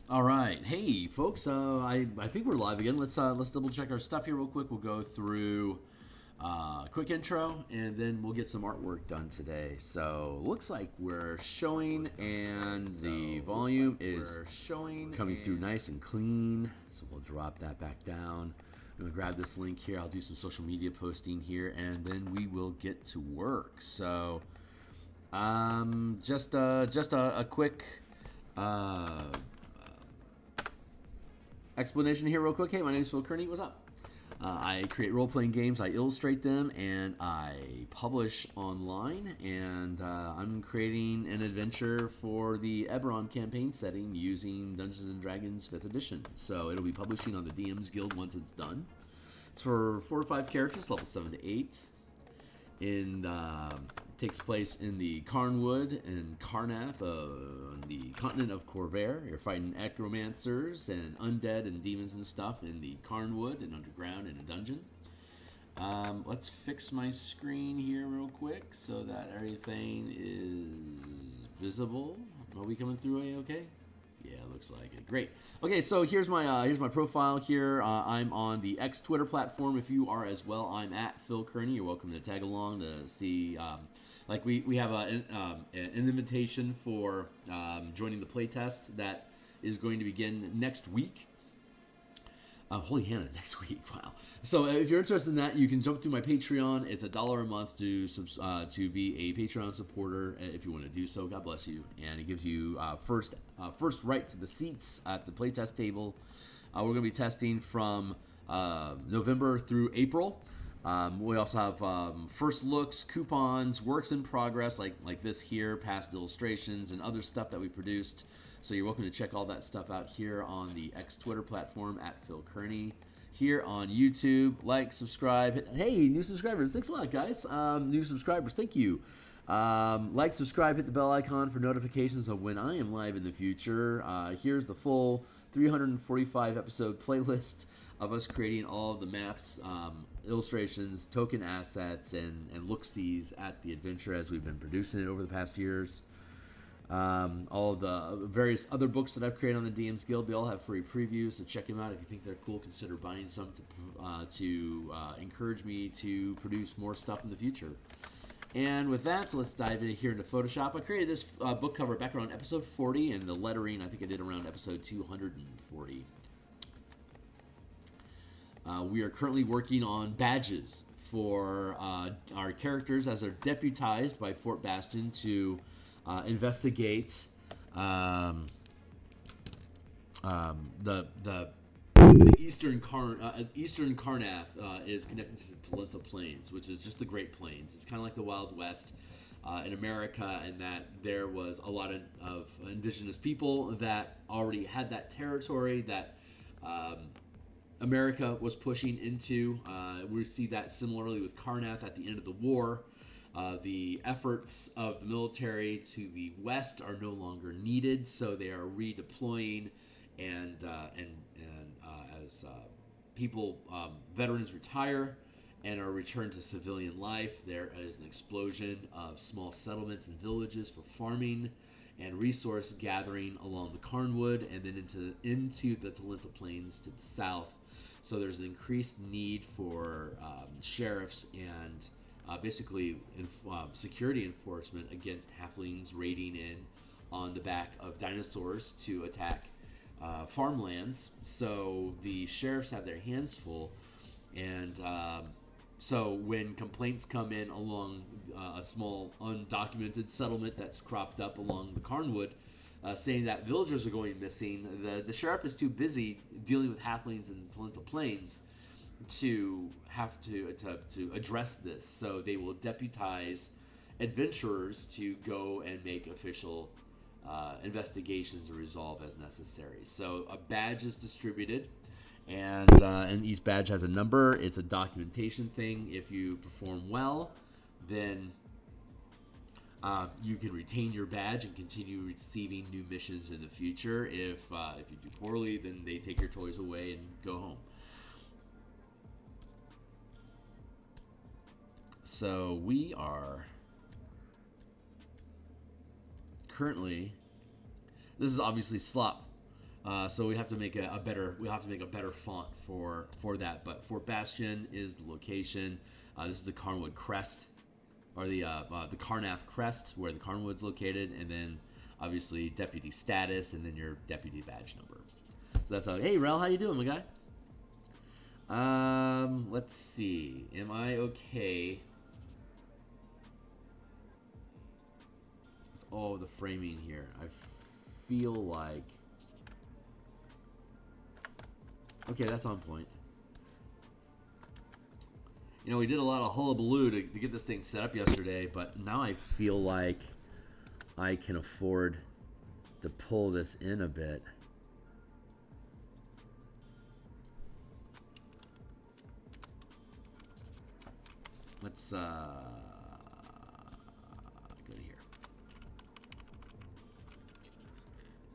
All right, hey folks. I think we're live again. Let's double check our stuff here real quick. We'll go through a quick intro, and then we'll get some artwork done today. So looks like we're showing, and the volume is coming through nice and clean. So we'll drop that back down. I'm gonna grab this link here. I'll do some social media posting here, and then we will get to work. So just a quick explanation here real quick. Hey, my name is Phil Kearney. What's up? I create role-playing games, I illustrate them, and I publish online. And I'm creating an adventure for the Eberron campaign setting using Dungeons & Dragons 5th edition. So it'll be publishing on the DMsGuild once it's done. It's for 4 to 5 characters, level 7 to 8. Takes place in the Carnwood and Carnath, on the continent of Corvair. You're fighting necromancers and undead and demons and stuff in the Carnwood and underground in a dungeon. Let's fix my screen here real quick so that everything is visible. Are we coming through A-okay? Yeah, looks like it. Great. Okay, so here's my profile here. I'm on the X Twitter platform. If you are as well, I'm at Phil Kearney. You're welcome to tag along to see. Like we have an invitation for joining the playtest that is going to begin next week. Holy Hannah, next week! Wow. So if you're interested in that, you can jump through my Patreon. It's $1 a month to be a Patreon supporter if you want to do so. God bless you, and it gives you first right to the seats at the playtest table. We're going to be testing from November through April. We also have first looks, coupons, works in progress like this here, past illustrations, and other stuff that we produced. So you're welcome to check all that stuff out here on the X Twitter platform at Phil Kearney. Here on YouTube, like, subscribe. Hey, new subscribers. Thanks a lot, guys. New subscribers, thank you. Like, subscribe, hit the bell icon for notifications of when I am live in the future. Here's the full 345 episode playlist of us creating all of the maps, illustrations, token assets, and look-sees at the adventure as we've been producing it over the past years. All of the various other books that I've created on the DMsGuild, they all have free previews, so check them out. If you think they're cool, consider buying some to encourage me to produce more stuff in the future. And with that, let's dive in here into Photoshop. I created this book cover back around episode 40, and the lettering I think I did around episode 240. We are currently working on badges for our characters as they're deputized by Fort Bastion to investigate the Eastern Carnath is connected to Talenta Plains, which is just the Great Plains. It's kind of like the Wild West in America, in that there was a lot of indigenous people that already had that territory that America was pushing into. We see that similarly with Carnath at the end of the war. The efforts of the military to the west are no longer needed, so they are redeploying, and as people, veterans retire and are returned to civilian life, there is an explosion of small settlements and villages for farming and resource gathering along the Carnwood, and then into the Talenta Plains to the south. So there's an increased need for sheriffs and basically security enforcement against halflings raiding in on the back of dinosaurs to attack farmlands. So the sheriffs have their hands full, and so when complaints come in along a small undocumented settlement that's cropped up along the Carnwood, saying that villagers are going missing, the sheriff is too busy dealing with halflings in the Talenta Plains to have to address this. So they will deputize adventurers to go and make official investigations and resolve as necessary. So a badge is distributed, and each badge has a number. It's a documentation thing. If you perform well, then you can retain your badge and continue receiving new missions in the future. If you do poorly, then they take your toys away and go home. So we are currently, this is obviously slop So we have to make a better font for that. But Fort Bastion is the location. This is the Carnwood Crest, or the Carnath Crest, where the Carnwood's located, and then obviously deputy status, and then your deputy badge number. So that's how. Hey, Rel, how you doing, my guy? Let's see. Am I okay with all the framing here? I feel like. Okay, that's on point. You know, we did a lot of hullabaloo to get this thing set up yesterday, but now I feel like I can afford to pull this in a bit. Let's go to here.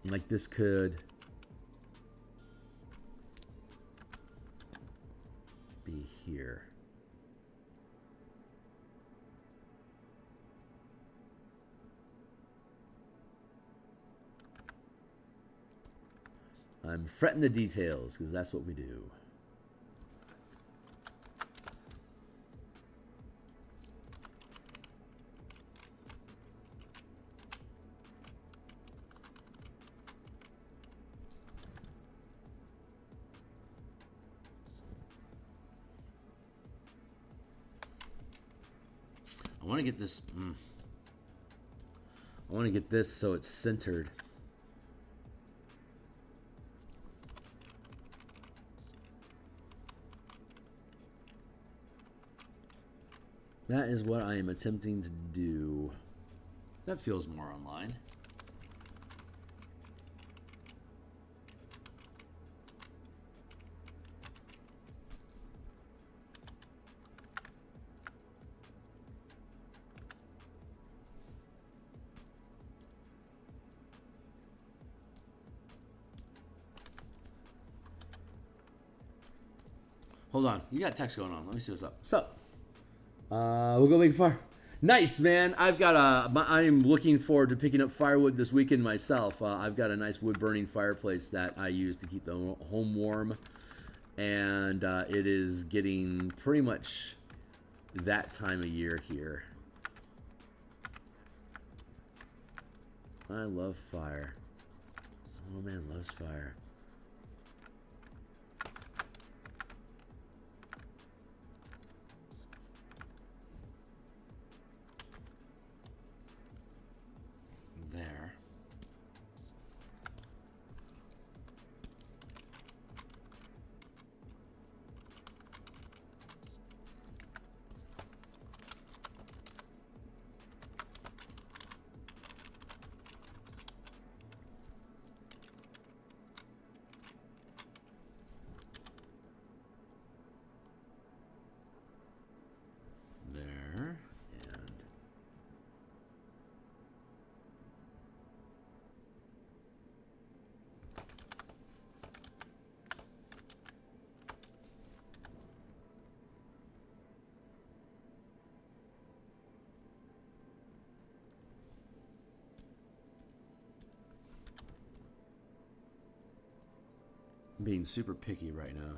Like this could be here. I'm fretting the details because that's what we do. I want to get this. I want to get this so it's centered. That is what I am attempting to do. That feels more online. Hold on, you got a text going on. Let me see what's up. What's up? We'll go make fire. Nice, man. I'm looking forward to picking up firewood this weekend myself. I've got a nice wood burning fireplace that I use to keep the home warm, and it is getting pretty much that time of year here. I love fire. Oh man, loves fire. There. There. And I'm being super picky right now.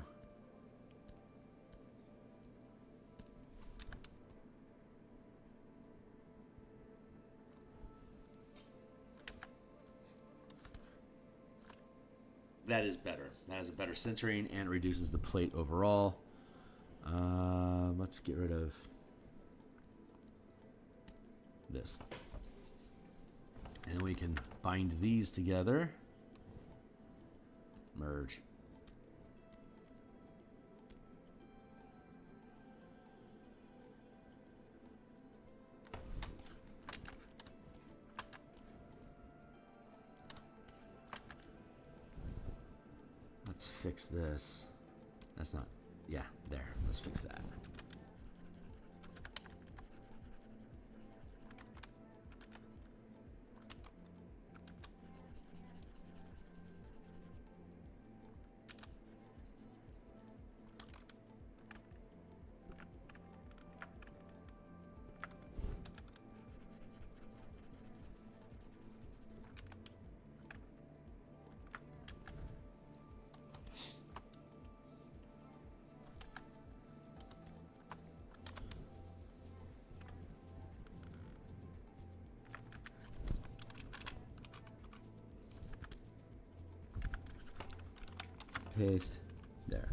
That is better. That is a better centering and reduces the plate overall. Let's get rid of this. And we can bind these together. Merge. Let's fix this. That's not, yeah, there. Let's fix that. paste. There.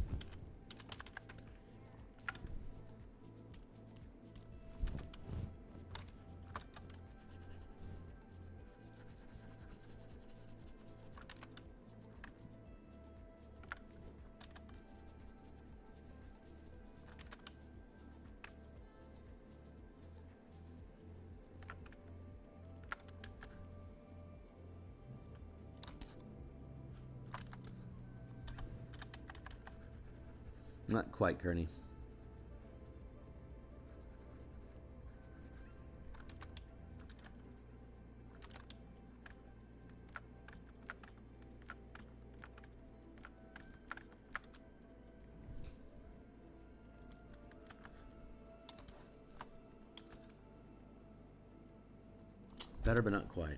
Not quite, Kearney. Better, but not quite.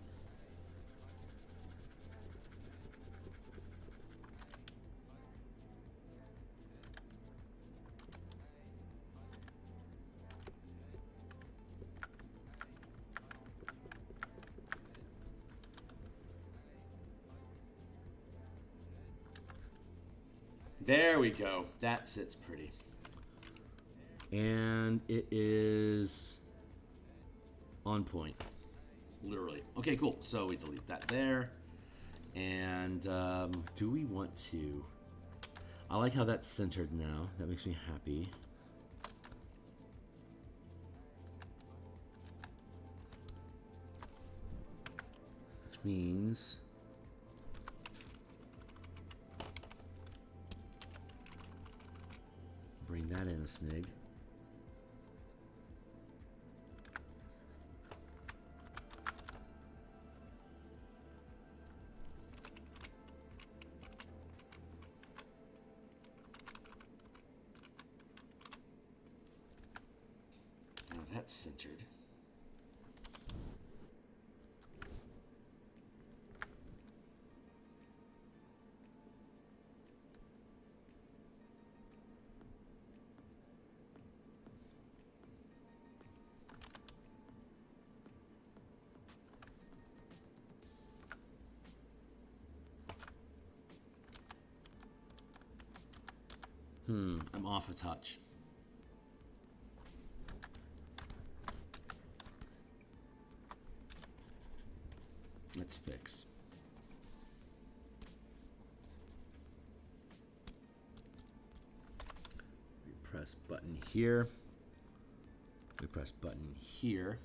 There we go. That sits pretty. And it is on point. Literally. Okay, cool. So we delete that there. And do we want to... I like how that's centered now. That makes me happy. Which means... bring that in a snig. Now that's centered. I'm off a touch. Let's fix. We press button here. We press button here.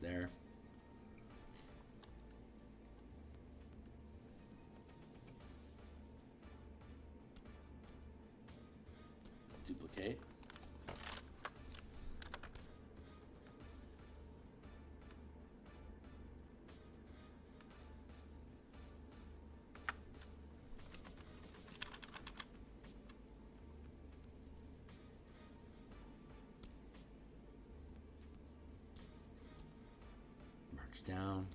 There. Duplicate. Down.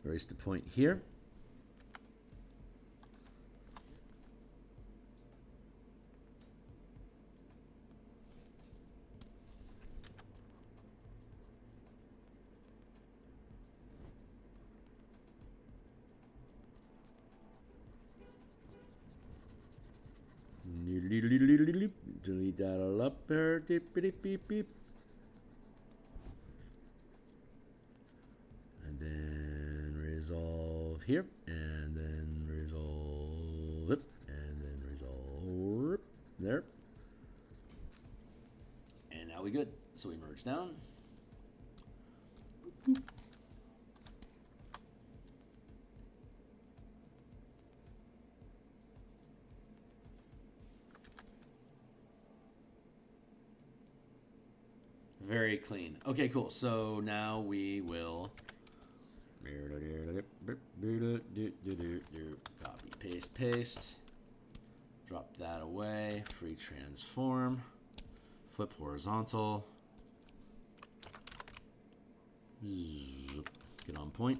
Erase the point here. Delete that all up there. Beep, beep, beep, beep. And then resolve here, and then resolve it, and then resolve there. And now we good. So we merge down. Very clean. Okay, cool. So now we will copy, paste, paste. Drop that away. Free transform. Flip horizontal. Get on point.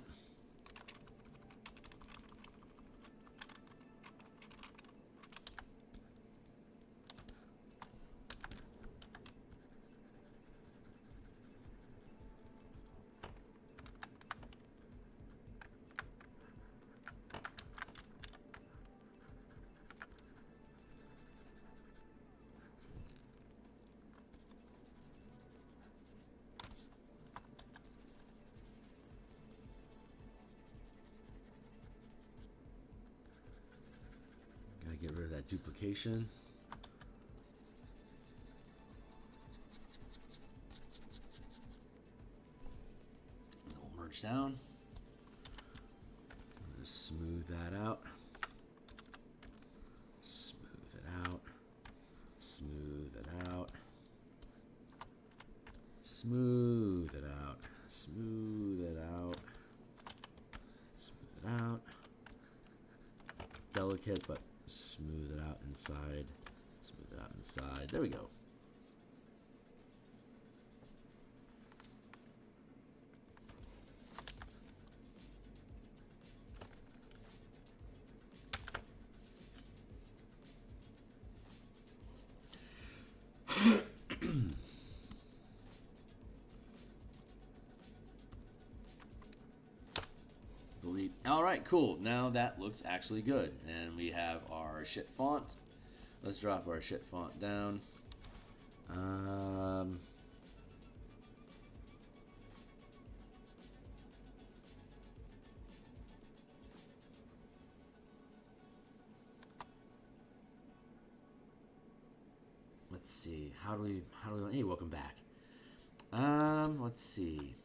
Get rid of that duplication. And we'll merge down. Just smooth that out. Smooth it out. Smooth it out. Smooth it out. Smooth it out. Smooth it out. Delicate, but smooth it out inside. Smooth it out inside. There we go. Delete. All right, cool. Now that looks actually good. And we have our shit font. Let's drop our shit font down. Let's see. How do we, hey, welcome back. Let's see.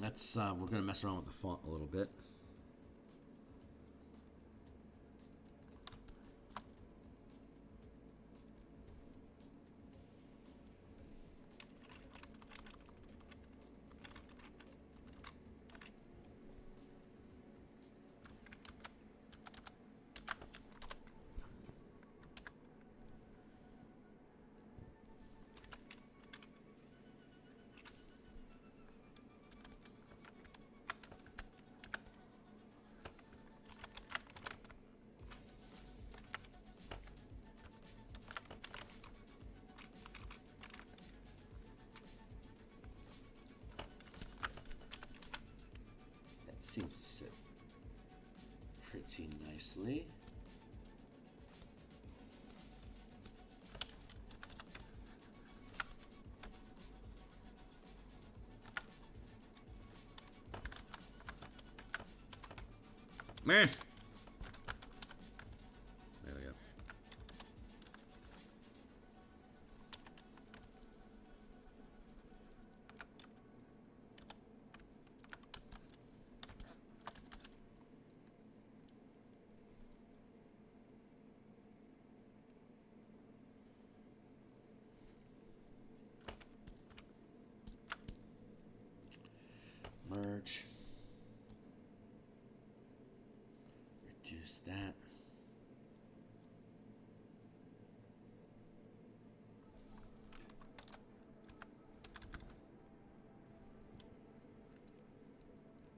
Let's, we're gonna mess around with the font a little bit. Seems to sit pretty nicely. Meh. There we go. Merge. Reduce that.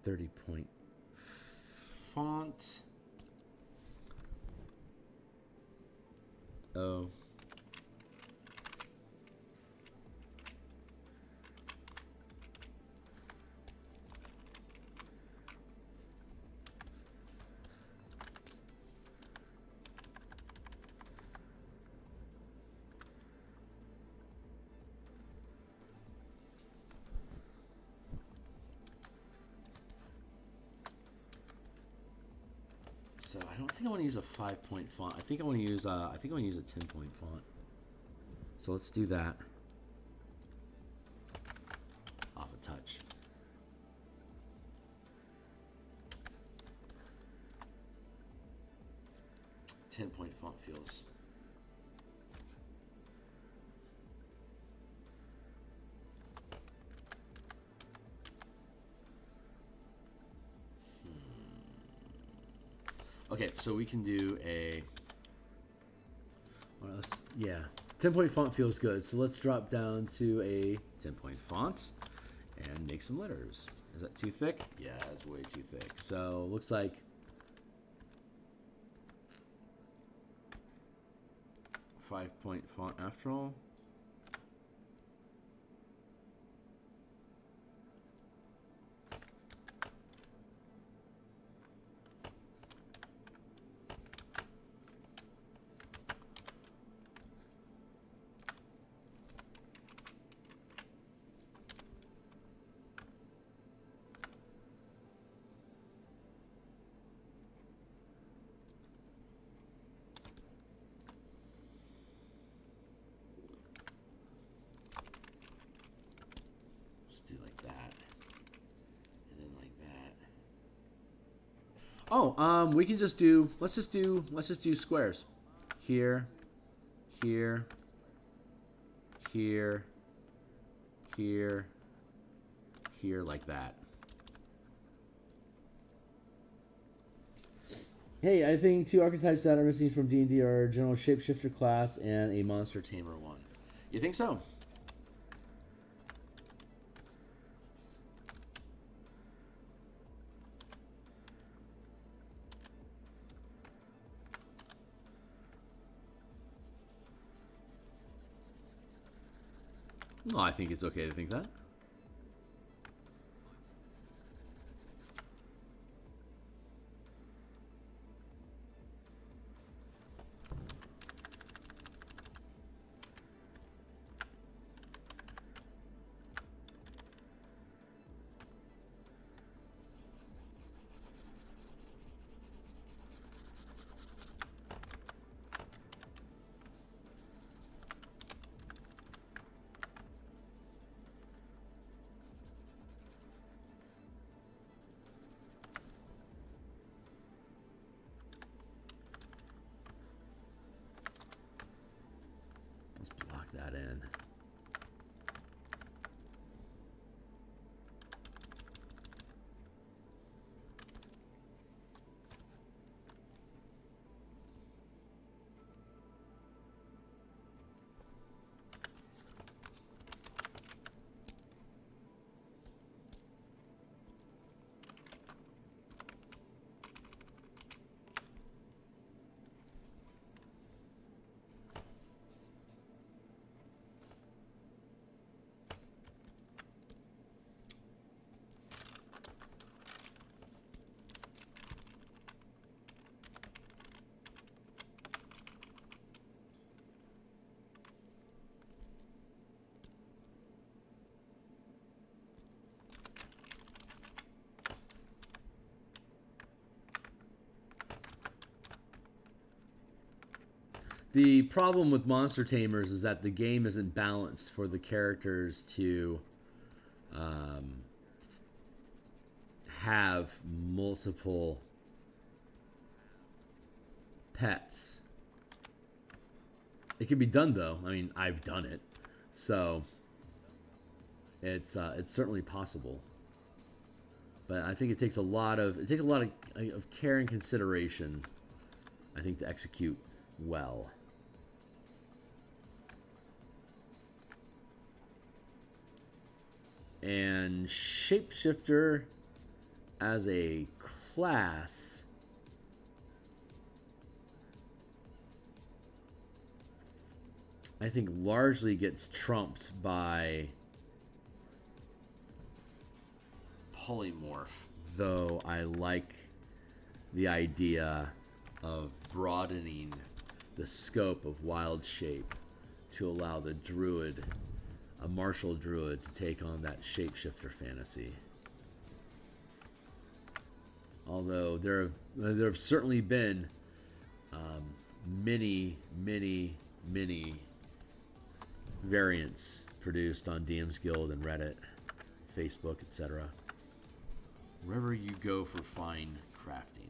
.30 font. Oh. So I don't think I want to use a 5-point font. I think I want to use a 10-point font. So let's do that. Off a touch. Ten-point font feels. Okay, so we can do a. Well, yeah, 10-point font feels good. So let's drop down to a 10-point font and make some letters. Is that too thick? Yeah, it's way too thick. So looks like 5-point font after all. Do like that, and then like that. Oh, we can just do. Let's just do squares. Here, here, here, here, here, like that. Hey, I think 2 archetypes that are missing from D&D are General Shapeshifter class and a Monster Tamer one. You think so? Well, I think it's okay to think that. That in. The problem with Monster Tamers is that the game isn't balanced for the characters to have multiple pets. It can be done though. I mean, I've done it, so it's certainly possible. But I think it takes a lot of care and consideration, I think, to execute well. And Shapeshifter as a class, I think, largely gets trumped by Polymorph, though I like the idea of broadening the scope of Wild Shape to allow the druid, a martial druid, to take on that shapeshifter fantasy. Although there have certainly been many variants produced on DMsGuild and Reddit, Facebook, etc. Wherever you go for fine crafting.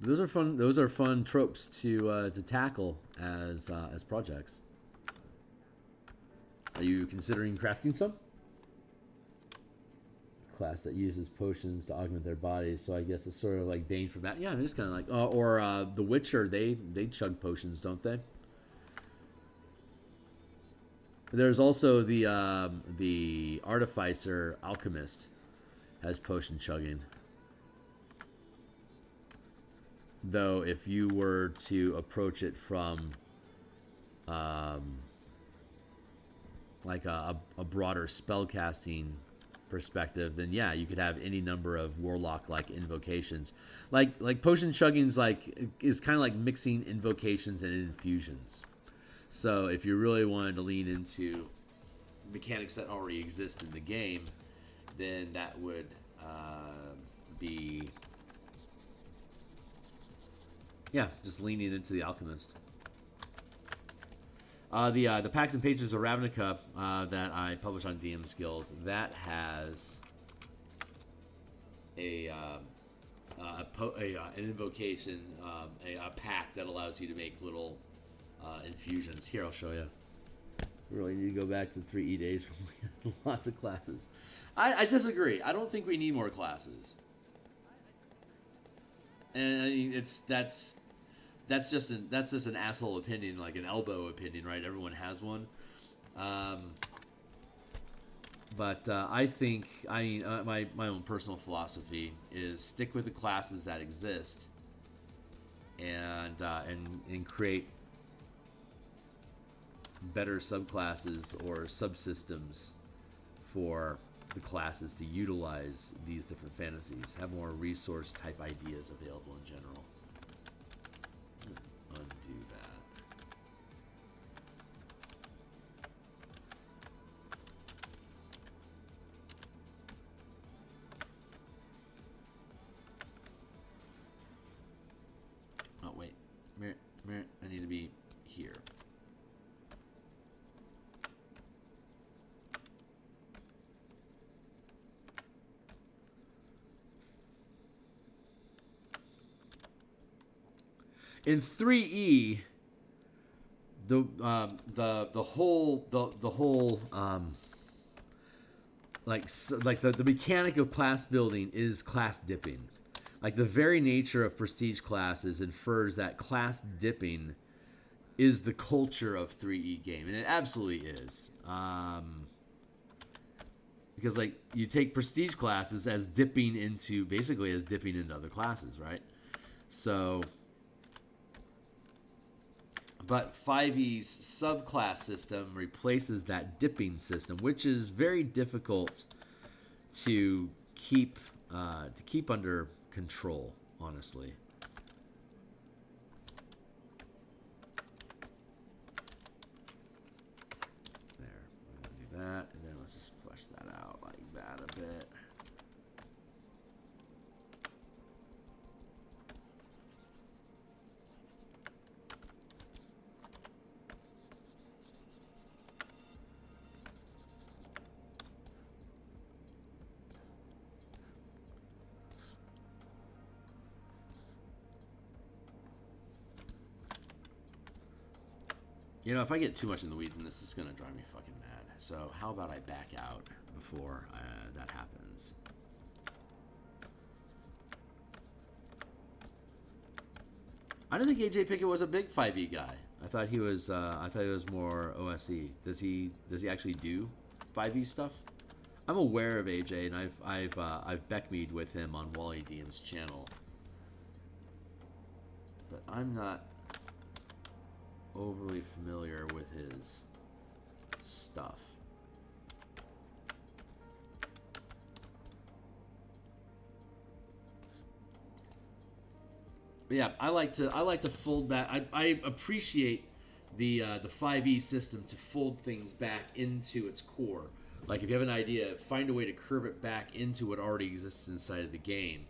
Those are fun. Those are fun tropes to tackle as projects. Are you considering crafting some? Class that uses potions to augment their bodies, so I guess it's sort of like Bane from that. Yeah, it's kind of like or The Witcher. They chug potions, don't they? There's also the Artificer Alchemist has potion chugging. Though, if you were to approach it from like a broader spellcasting perspective, then yeah, you could have any number of Warlock-like invocations. Like potion chugging's is kind of like mixing invocations and infusions. So if you really wanted to lean into mechanics that already exist in the game, then that would be... yeah, just leaning into the Alchemist. The Pacts and Pages of Ravnica that I publish on DMsGuild, that has an invocation, a pact that allows you to make little infusions. Here, I'll show you. We really need to go back to 3E days from lots of classes. I disagree. I don't think we need more classes. And I mean, that's just an asshole opinion, like an elbow opinion, right? Everyone has one. But I think, my own personal philosophy is stick with the classes that exist, and create better subclasses or subsystems for the classes to utilize these different fantasies. Have more resource type ideas available in general. Undo that. Oh wait, I need to be here. In 3E, the whole the mechanic of class building is class dipping. Like, the very nature of prestige classes infers that class dipping is the culture of 3E game, and it absolutely is. Because like, you take prestige classes as dipping into other classes, right? So. But 5e's subclass system replaces that dipping system, which is very difficult to keep under control, honestly. There, I'm gonna do that, and then let's just flesh that out like that a bit. You know, if I get too much in the weeds in this, is going to drive me fucking mad. So how about I back out before that happens? I didn't think AJ Pickett was a big 5e guy. I thought he was more OSE. Does he actually do 5e stuff? I'm aware of AJ, and I've Beckmead with him on Wally DM's channel, but I'm not overly familiar with his stuff. But yeah, I like to fold back. I appreciate the 5e system to fold things back into its core. Like if you have an idea, find a way to curve it back into what already exists inside of the game.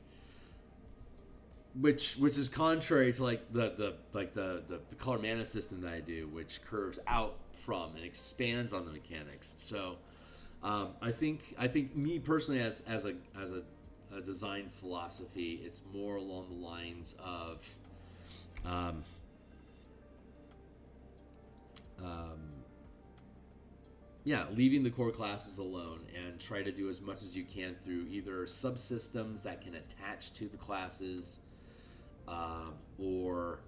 Which is contrary to like the color mana system that I do, which curves out from and expands on the mechanics. So I think me personally as a design philosophy, it's more along the lines of leaving the core classes alone and try to do as much as you can through either subsystems that can attach to the classes, or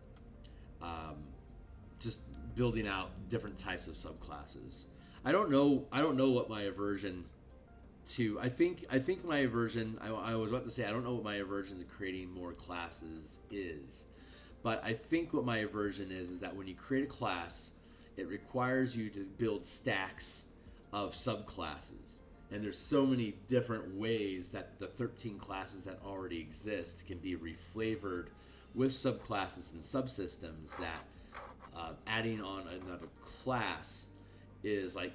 just building out different types of subclasses. I don't know what my aversion to. I think my aversion. I was about to say I don't know what my aversion to creating more classes is, but I think what my aversion is that when you create a class, it requires you to build stacks of subclasses. And there's so many different ways that the 13 classes that already exist can be reflavored with subclasses and subsystems that adding on another class is like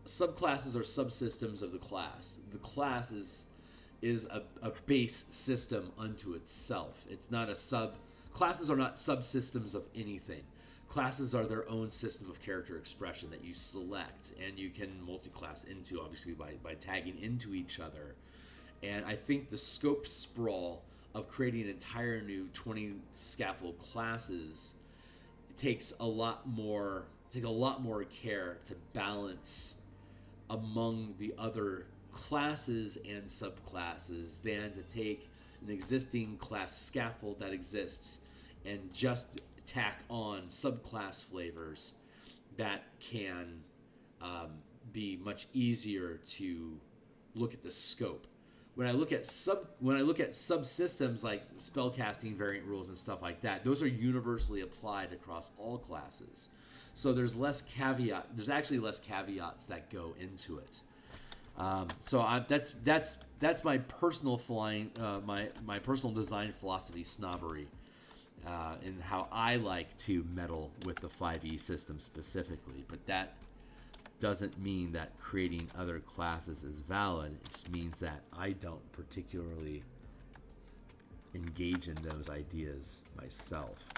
subclasses are subsystems of the class. The class is a base system unto itself. It's not a sub. Classes are not subsystems of anything. Classes are their own system of character expression that you select and you can multi-class into, obviously by tagging into each other. And I think the scope sprawl of creating an entire new 20 scaffold classes takes a lot more care to balance among the other classes and subclasses than to take an existing class scaffold that exists and just tack on subclass flavors that can be much easier to look at the scope. When I look at subsystems like spellcasting variant rules and stuff like that, those are universally applied across all classes. So there's actually less caveats that go into it. That's my personal my personal design philosophy snobbery, and how I like to meddle with the 5e system specifically. But that doesn't mean that creating other classes is valid. It just means that I don't particularly engage in those ideas myself.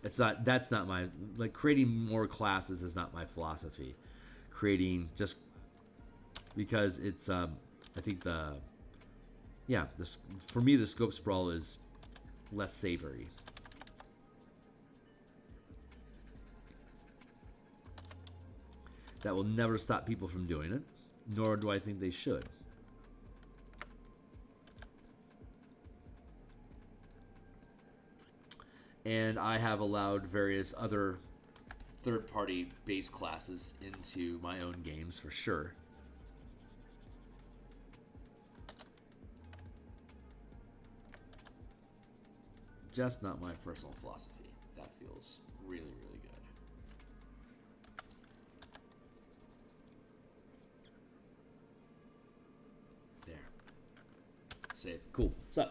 That's not my, like, creating more classes is not my philosophy. Creating just because it's I think for me the scope sprawl is less savory. That will never stop people from doing it, nor do I think they should. And I have allowed various other third-party base classes into my own games for sure. Just not my personal philosophy. That feels really, really good. There. Save. Cool. So.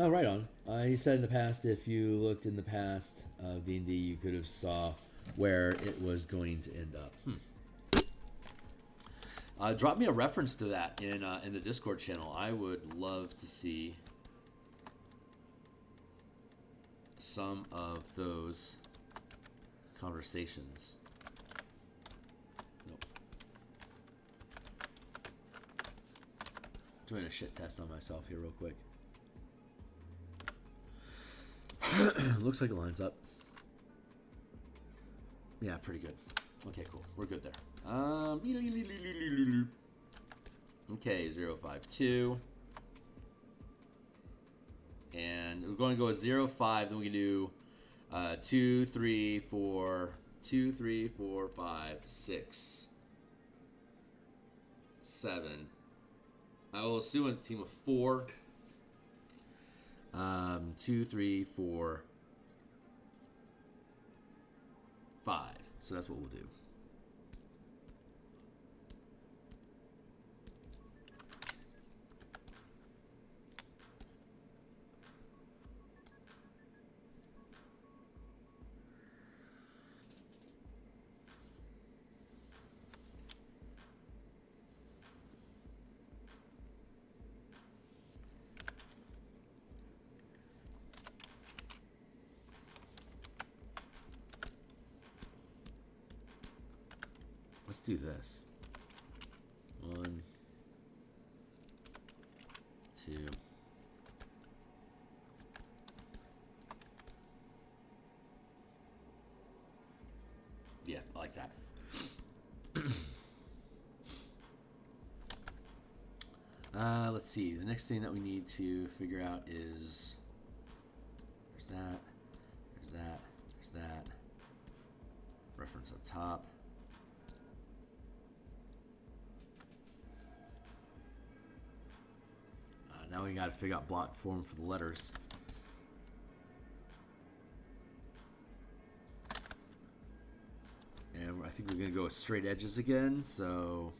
Oh, right on. He said in the past, if you looked in the past of D&D, you could have saw where it was going to end up. Drop me a reference to that in the Discord channel. I would love to see some of those conversations. Nope. Doing a shit test on myself here real quick. Looks like it lines up. Yeah, pretty good. Okay, cool. We're good there. Okay, 052. And we're going to go with 05. Then we can do 2, 3, 4, 2, 3, 4, 5, 6, 7. I will assume a team of 4. 2, 3, 4, 5. So that's what we'll do. let's do this. 1, 2. Yeah, I like that. Let's see. The next thing that we need to figure out is there's that, there's that, there's that. Reference up top. Now we got to figure out block form for the letters. And I think we're going to go with straight edges again, so...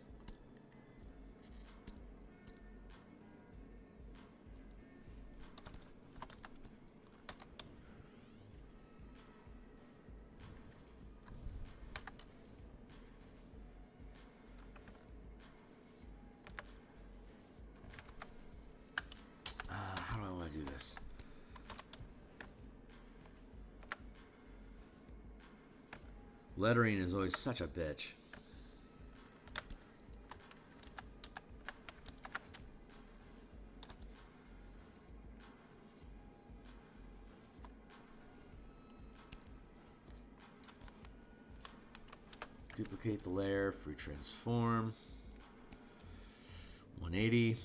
how do I want to do this? Lettering is always such a bitch. Duplicate the layer, free transform. 180.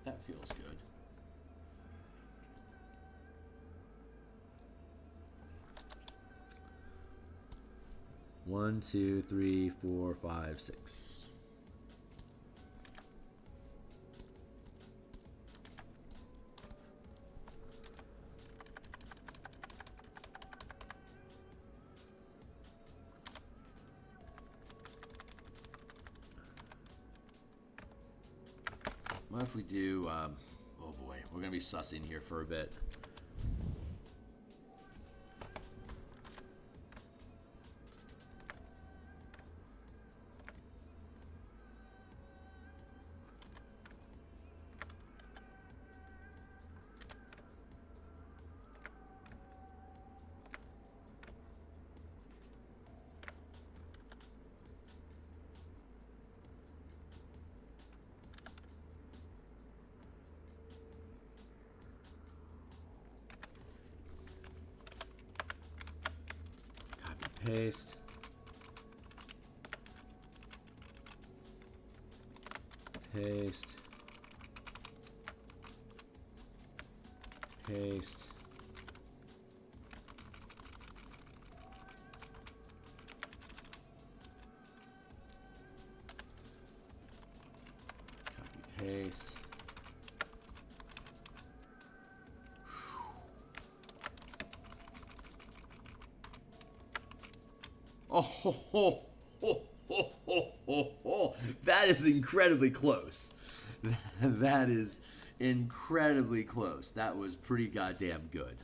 That feels good. One, two, three, four, five, six. What if we do, oh boy, we're going to be sussing here for a bit. Paste. Paste. Paste. Copy, paste. Oh, ho, ho, ho, ho, ho, ho, ho. That is incredibly close. That is incredibly close. That was pretty goddamn good.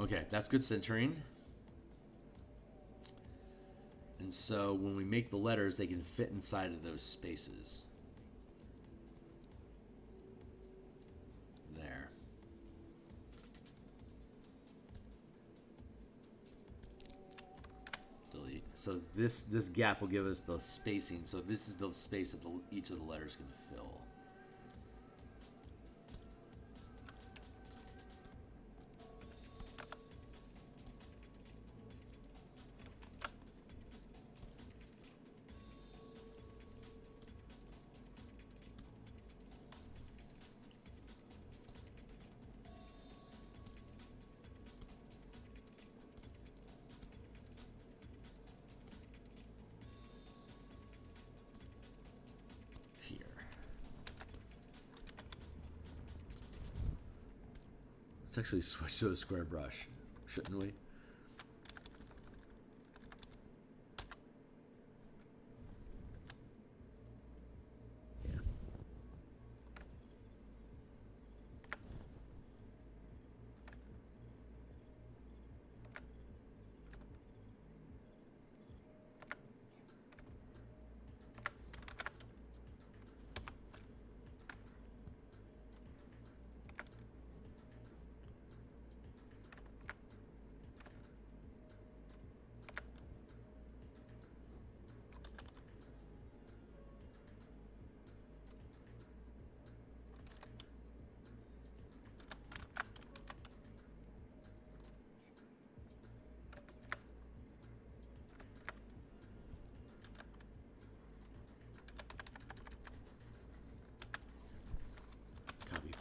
Okay, that's good centering. And so when we make the letters, they can fit inside of those spaces. There. Delete. So this gap will give us the spacing. So this is the space that each of the letters can fill. Let's actually switch to a square brush, shouldn't we? Yeah.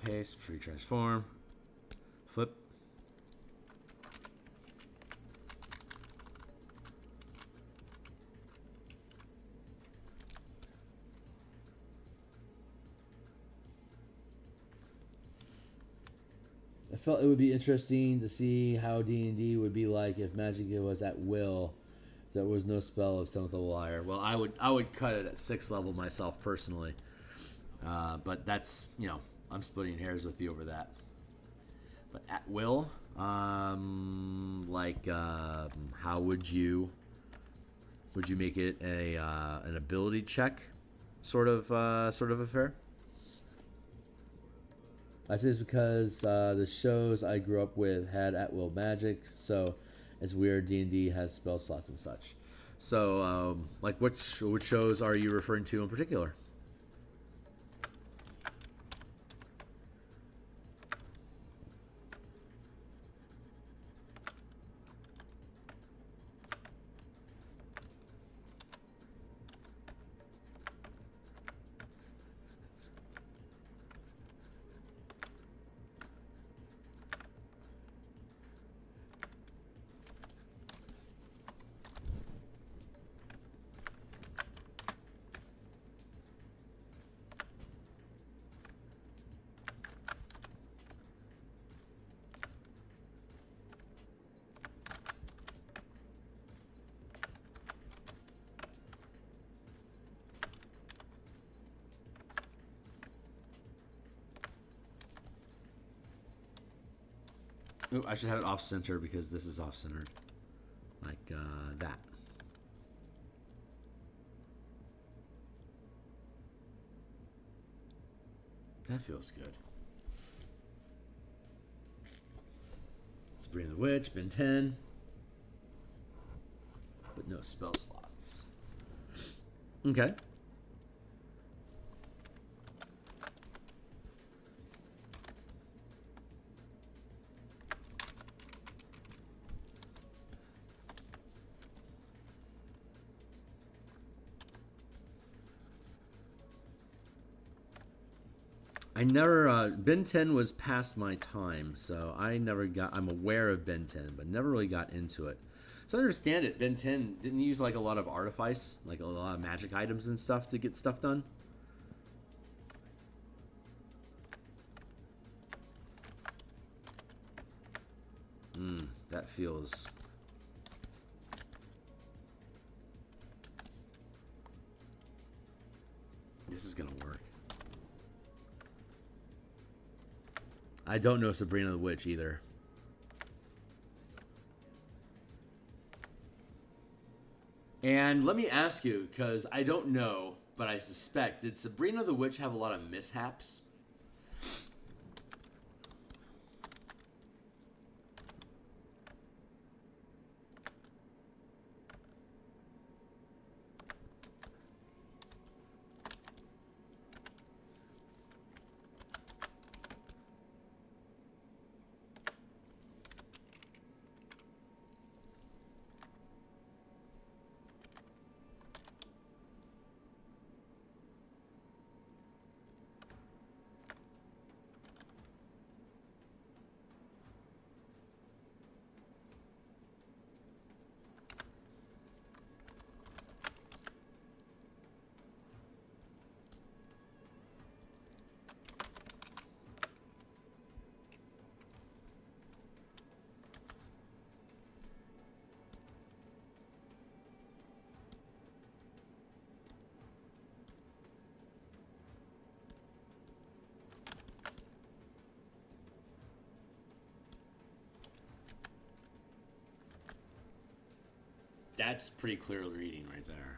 Paste, free transform, flip. I felt it would be interesting to see how D&D would be like if magic was at will. There was no spell of Seventh Level Liar. Well, I would cut it at 6th level myself personally, but that's, you know, I'm splitting hairs with you over that. But at will, how would you make it an ability check sort of affair? I say this because the shows I grew up with had at will magic, so it's weird D&D has spell slots and such. So, like, which shows are you referring to in particular? Ooh, I should have it off-center because this is off-centered. Like that. That feels good. Sabrina the Witch, bin 10. But no spell slots. Okay. I never, Ben 10 was past my time, so I never got, I'm aware of Ben 10, but never really got into it. So I understand it, Ben 10 didn't use like a lot of artifice, like a lot of magic items and stuff to get stuff done. That feels... This is gonna work. I don't know Sabrina the Witch either. And let me ask you, because I don't know, but I suspect, did Sabrina the Witch have a lot of mishaps? that's pretty clear reading right there.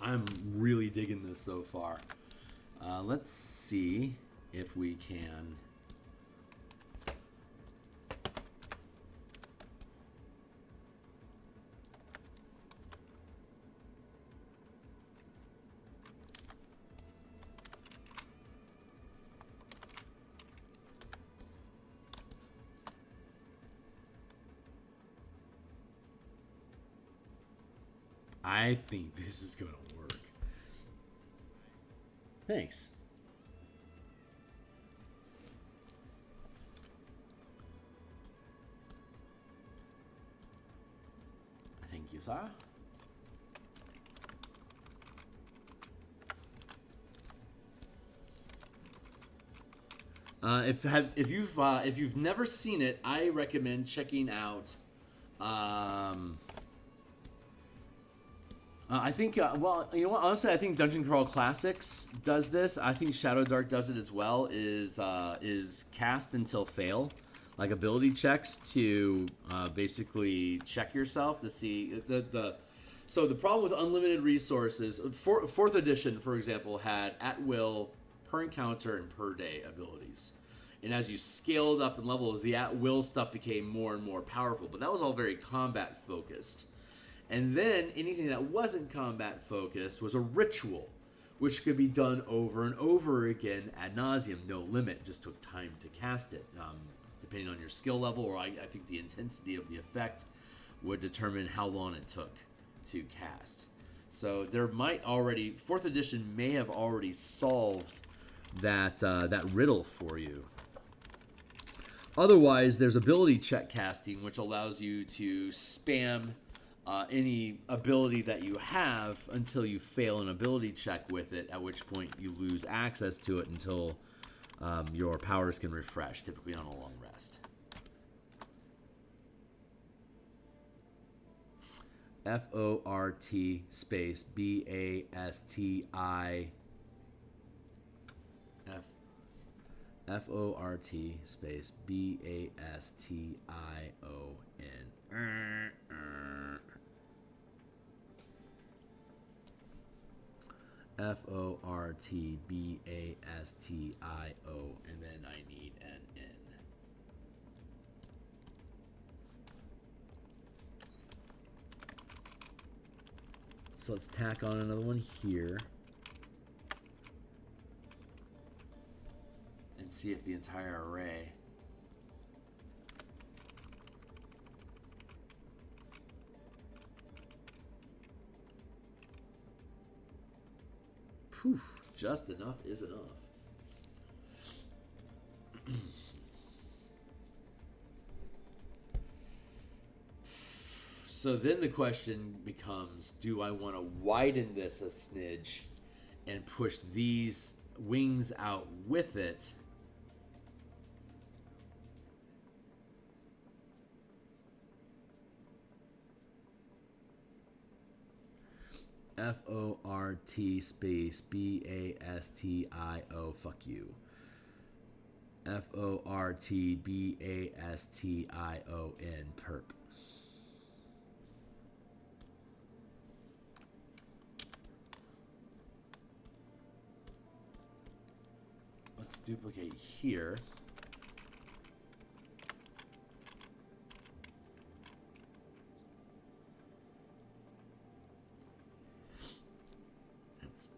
I'm really digging this so far. Let's see if we can. I think this is going to work. Thanks. Thank you, sir. If you've never seen it, I recommend checking out. I think, well, you know what? Honestly, I think Dungeon Crawl Classics does this. I think Shadow Dark does it as well. Is cast until fail, like ability checks to basically check yourself to see the. So the problem with unlimited resources, fourth edition, for example, had at will, per encounter, and per day abilities. And as you scaled up in levels, the at will stuff became more and more powerful. But that was all very combat focused. And then anything that wasn't combat focused was a ritual, which could be done over and over again ad nauseum, no limit. Just took time to cast it, depending on your skill level, or I think the intensity of the effect would determine how long it took to cast. So there might already, 4th edition may have already solved that that riddle for you. Otherwise, there's ability check casting, which allows you to spam any ability that you have until you fail an ability check with it, at which point you lose access to it until your powers can refresh, typically on a long rest. F-O-R-T space B-A-S-T-I F-O-R-T space B-A-S-T-I-O-N F-O-R-T-B-A-S-T-I-O, and then I need an N. So let's tack on another one here. And see if the entire array. Poof, just enough is enough. So then the question becomes, do I want to widen this a smidge and push these wings out with it? F-O-R-T space B-A-S-T-I-O, fuck you. F-O-R-T-B-A-S-T-I-O-N, perp. Let's duplicate here.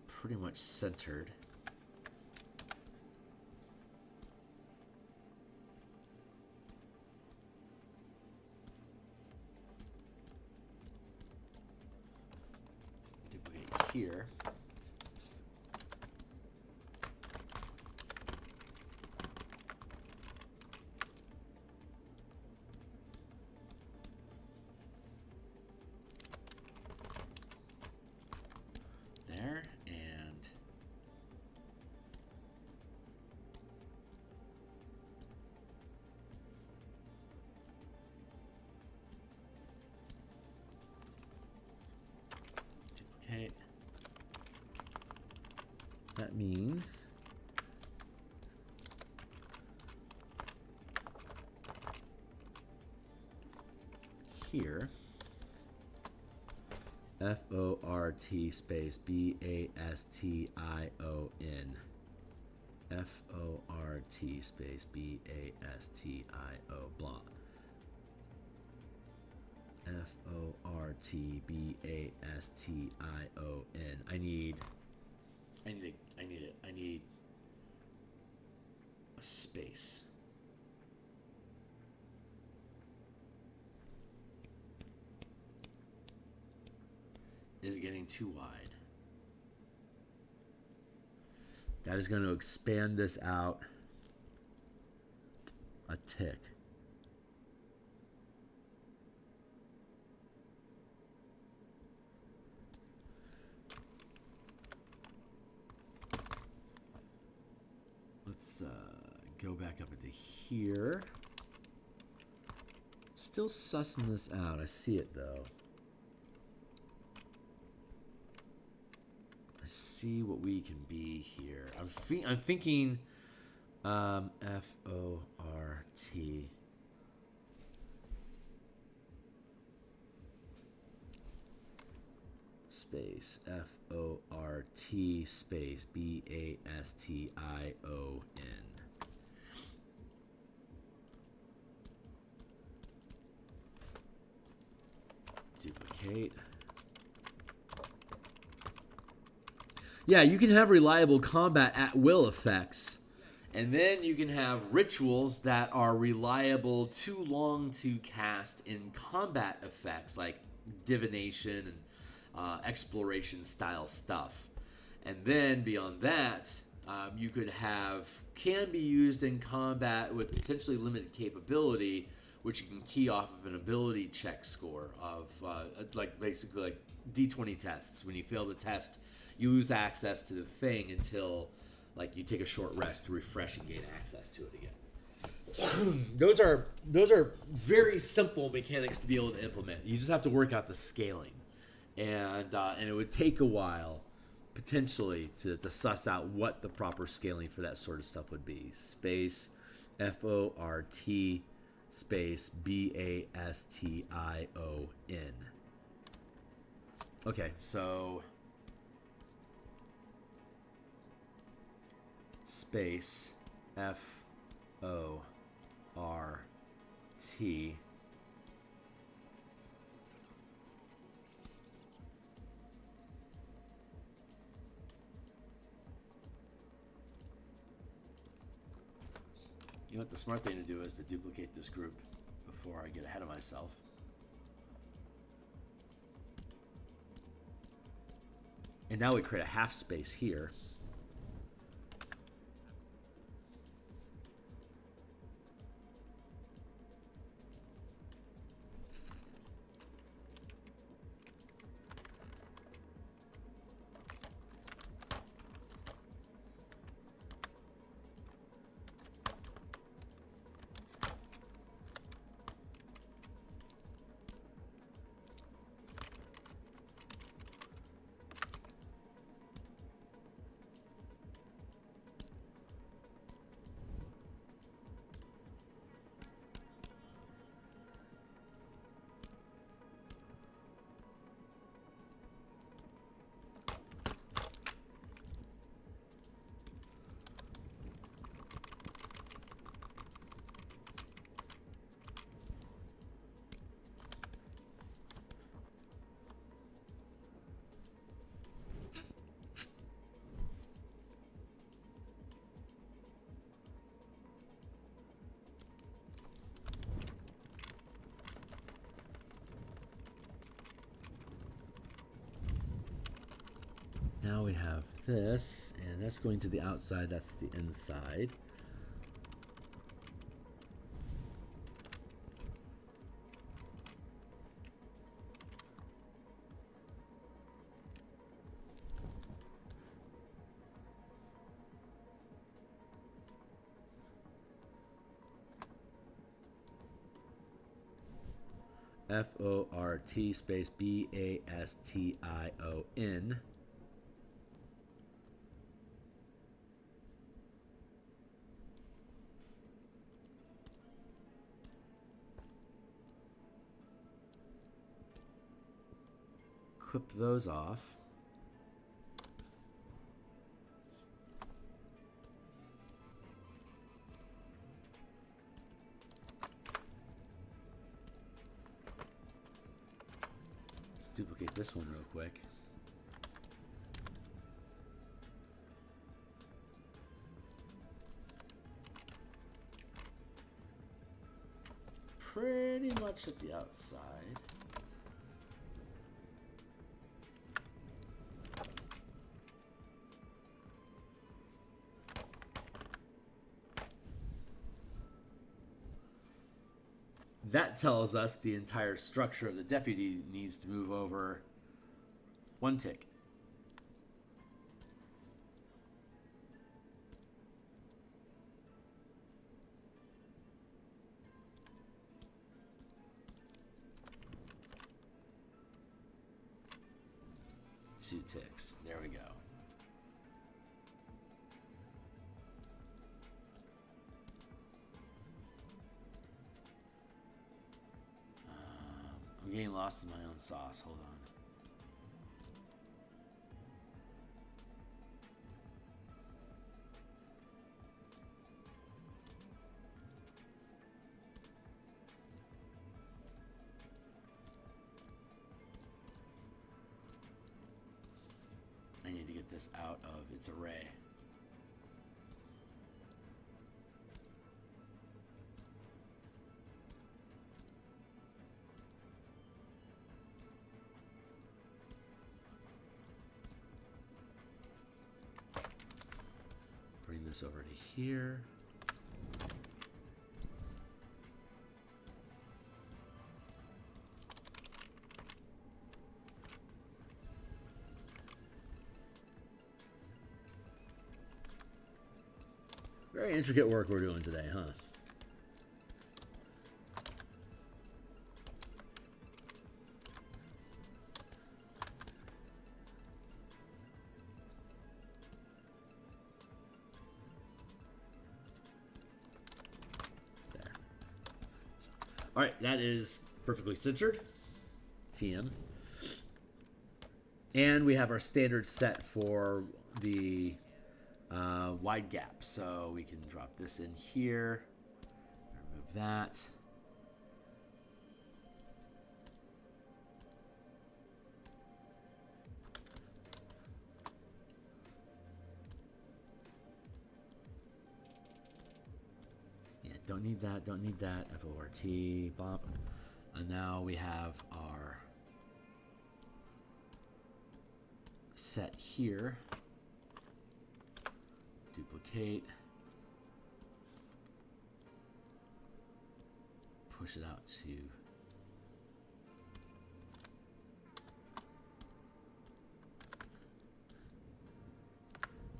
Pretty much centered. Duplicate here. There. Duplicate. That means here, F-O-R-T space B-A-S-T-I-O-N. F-O-R-T space B-A-S-T-I-O blah. F-O-R-T-B-A-S-T-I-O-N. I need a space. Is it getting too wide? That is going to expand this out a tick. Let's go back up into here. Still sussing this out. I see it though. Let's see what we can be here. I'm thinking F-O-R-T. Space F-O-R-T space B-A-S-T-I-O-N. Duplicate. Yeah, you can have reliable combat at will effects, and then you can have rituals that are reliable too long to cast in combat effects like divination and exploration style stuff. And then beyond that, you could have can be used in combat with potentially limited capability, which you can key off of an ability check score of like basically like D20 tests. When you fail the test, you lose access to the thing until like you take a short rest to refresh and gain access to it again. Those are very simple mechanics to be able to implement. You just have to work out the scaling, and it would take a while potentially to suss out what the proper scaling for that sort of stuff would be. Space F-O-R-T space B-A-S-T-I-O-N. Okay, so space F-O-R-T You know what the smart thing to do is to duplicate this group before I get ahead of myself. And now we create a half space here. Now we have this, and that's going to the outside, that's the inside. F-O-R-T space B-A-S-T-I-O-N. clip those off. Let's duplicate this one real quick. Pretty much at the outside. That tells us the entire structure of the deputy needs to move over one tick. Two ticks. There we go. I'm getting lost in my own sauce. Hold on. I need to get this out of its array. Bring this over to here. Very intricate work we're doing today, huh? There. All right, that is perfectly centered. TM. And we have our standard set for the wide gap, so we can drop this in here, remove that. Yeah, don't need that, don't need that. FORT, bump. And now we have our set here. Duplicate, push it out to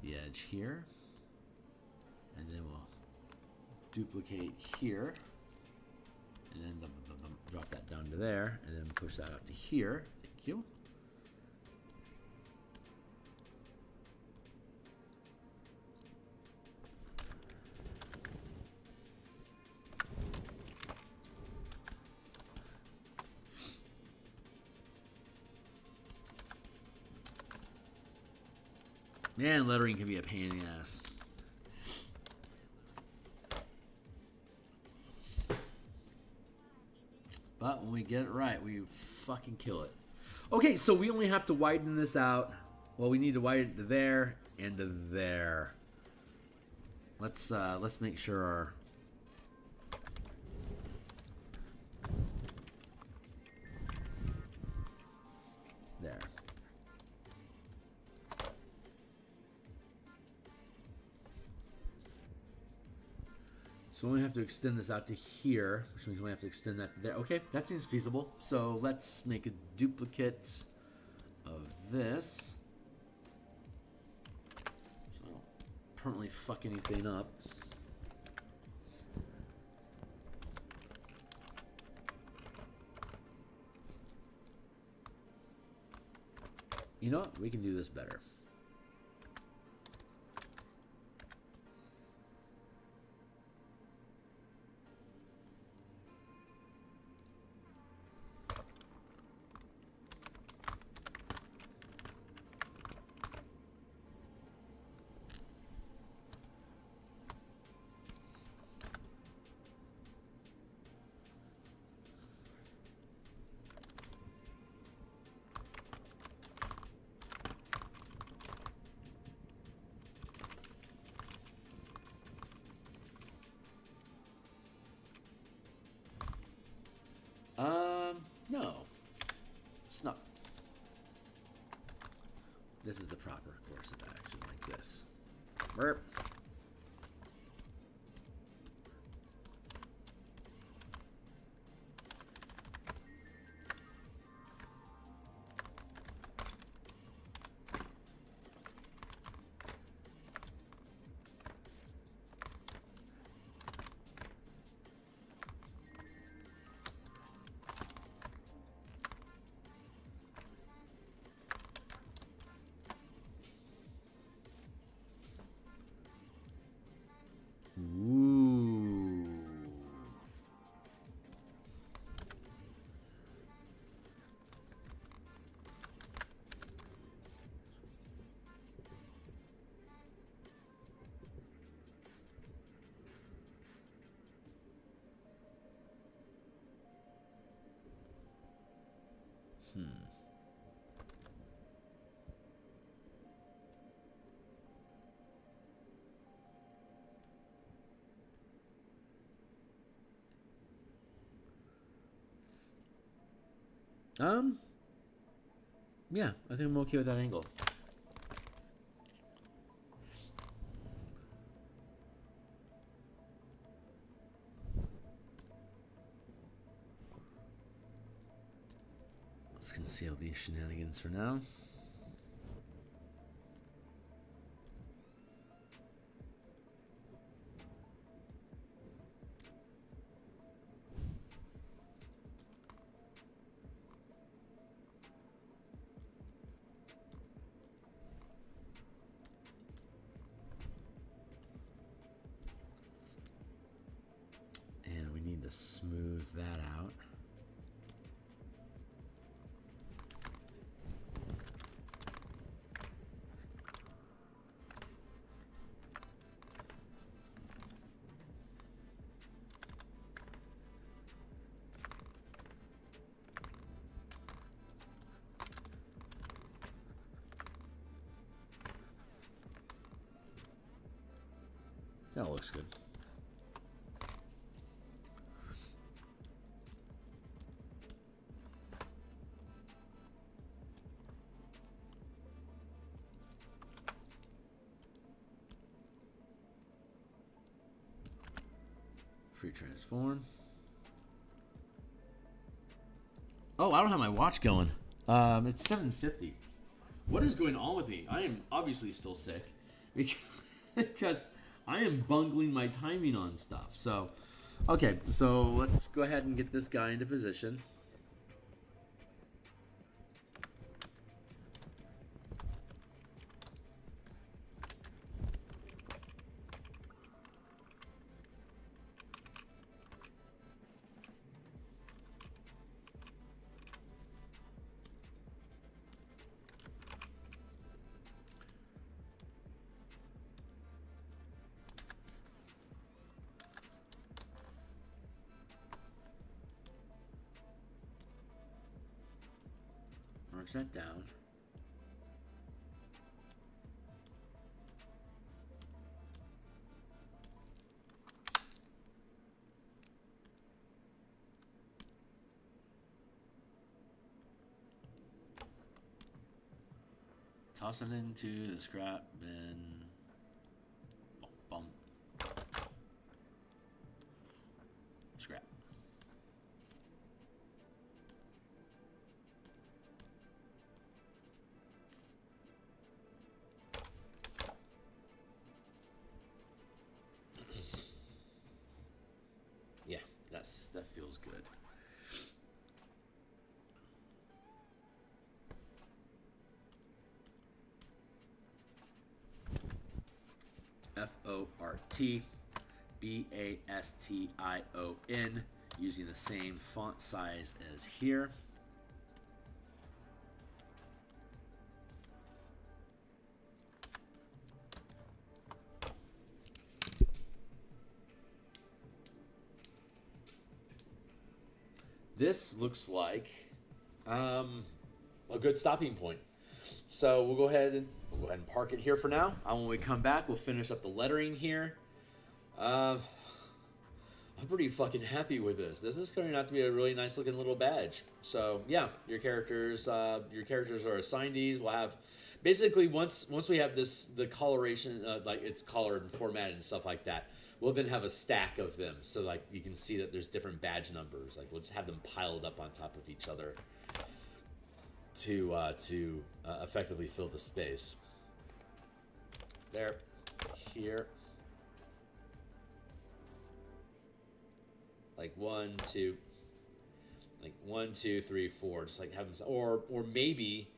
the edge here, and then we'll duplicate here, and then drop that down to there, and then push that out to here. Thank you. Man, lettering can be a pain in the ass. But when we get it right, we fucking kill it. Okay, so we only have to widen this out. Well, we need to widen it to there and to there. Let's make sure our there. So we only have to extend this out to here, which means we have to extend that to there. Okay, that seems feasible. So let's make a duplicate of this. So I don't permanently fuck anything up. You know what? We can do this better. Snug. This is the proper course of action, like this. Burp. Ooh. Yeah, I think I'm okay with that angle. Let's conceal these shenanigans for now. Smooth that out. That looks good. Free transform. Oh, I don't have my watch going. It's 7:50. What is going on with me? I am obviously still sick because I am bungling my timing on stuff. So, okay, so let's go ahead and get this guy into position. Marks that down. Toss it into the scrap bin. Bum, bum. Scrap. Yeah, that feels good. FORT BASTION, using the same font size as here. This looks like a good stopping point. So we'll go ahead and park it here for now. When we come back, we'll finish up the lettering here. I'm pretty fucking happy with this. This is turning out to be a really nice looking little badge. So yeah, your characters are assigned these. We'll have basically once we have the coloration, like it's colored and formatted and stuff like that. We'll then have a stack of them, so like you can see that there's different badge numbers. Like we'll just have them piled up on top of each other to effectively fill the space. There, here. Like 1, 2, like 1, 2, 3, 4. Just like have them, or maybe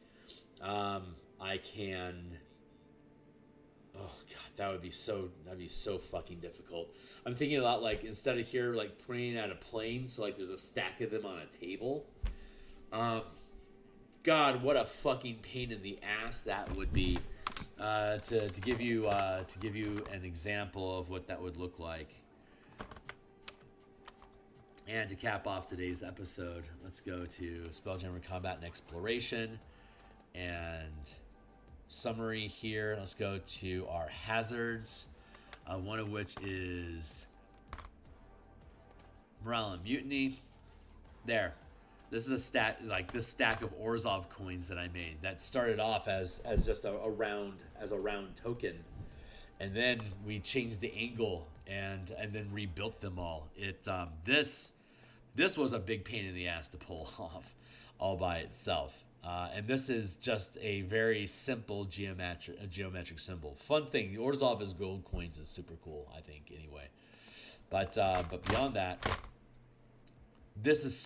I can. Oh god, that'd be so fucking difficult. I'm thinking about like instead of here like putting at a plane, so like there's a stack of them on a table. God, what a fucking pain in the ass that would be. To give you an example of what that would look like. And to cap off today's episode, let's go to Spelljammer Combat and Exploration and summary here. Let's go to our hazards, one of which is Morale and Mutiny. There. This is a stack, like this stack of Orzhov coins that I made that started off as just a round token, and then we changed the angle and then rebuilt them all. This was a big pain in the ass to pull off all by itself. And this is just a very simple geometric symbol. Fun thing, the Orzhov as gold coins is super cool, I think, anyway. But beyond that, this is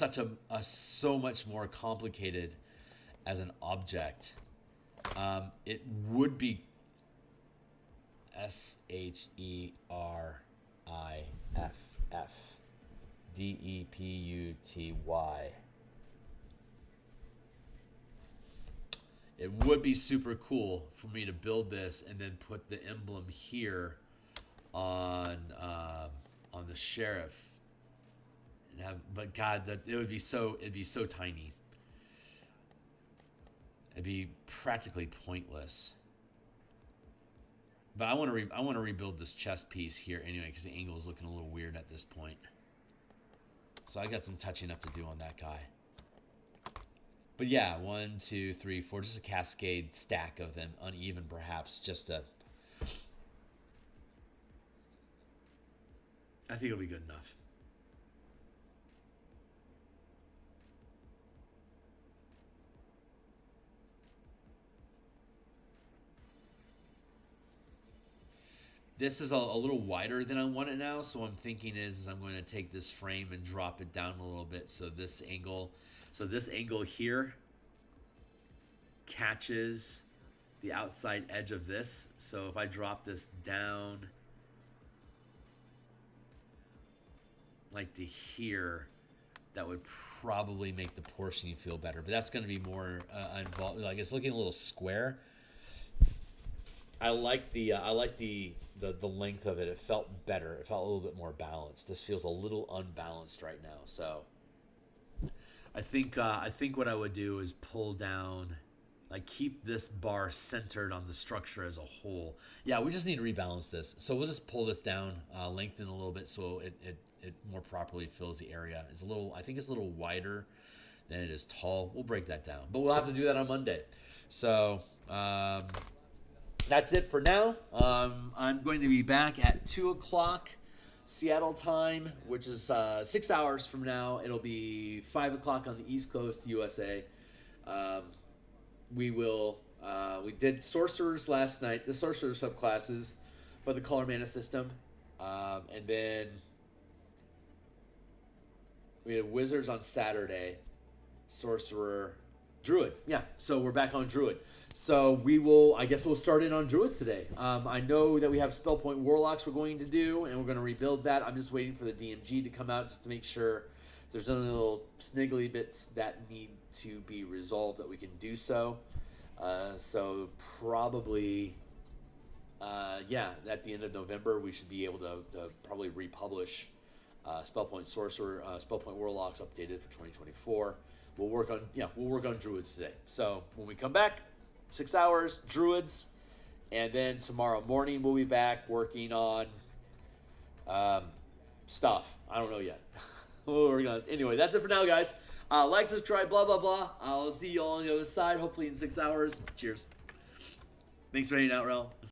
so much more complicated as an object. It would be SHERIFFDEPUTY. It would be super cool for me to build this and then put the emblem here on the sheriff. But God, it'd be so tiny. It'd be practically pointless. But I want to rebuild this chest piece here anyway because the angle is looking a little weird at this point. So I got some touching up to do on that guy. But yeah, 1, 2, 3, 4, just a cascade stack of them, uneven perhaps. I think it'll be good enough. This is a little wider than I want it now, so what I'm thinking is I'm going to take this frame and drop it down a little bit so this angle here catches the outside edge of this. So if I drop this down like to here, that would probably make the portioning feel better. But that's going to be more involved. Like it's looking a little square. I like the length of it. It felt better. It felt a little bit more balanced. This feels a little unbalanced right now. So I think what I would do is pull down, like keep this bar centered on the structure as a whole. Yeah, we just need to rebalance this. So we'll just pull this down, lengthen a little bit so it more properly fills the area. I think it's a little wider than it is tall. We'll break that down, but we'll have to do that on Monday. So that's it for now. I'm going to be back at 2 o'clock Seattle time, which is 6 hours from now. It'll be 5 o'clock on the East Coast, USA. We did Sorcerers last night, the Sorcerer subclasses for the Color Mana system. And then we had Wizards on Saturday, Sorcerer, Druid. Yeah, so we're back on Druid. So I guess we'll start in on Druids today. I know that we have Point Warlocks we're going to do, and we're going to rebuild that. I'm just waiting for the DMG to come out just to make sure if there's any little sniggly bits that need to be resolved that we can do so. So probably, at the end of November, we should be able to probably republish Spellpoint Sorcerer, Spellpoint Warlocks updated for 2024. We'll work on Druids today. So when we come back, 6 hours, Druids, and then tomorrow morning we'll be back working on stuff. I don't know yet. Anyway, that's it for now, guys. Like, subscribe, blah, blah, blah. I'll see you all on the other side, hopefully in 6 hours. Cheers. Thanks for hanging out, Rel.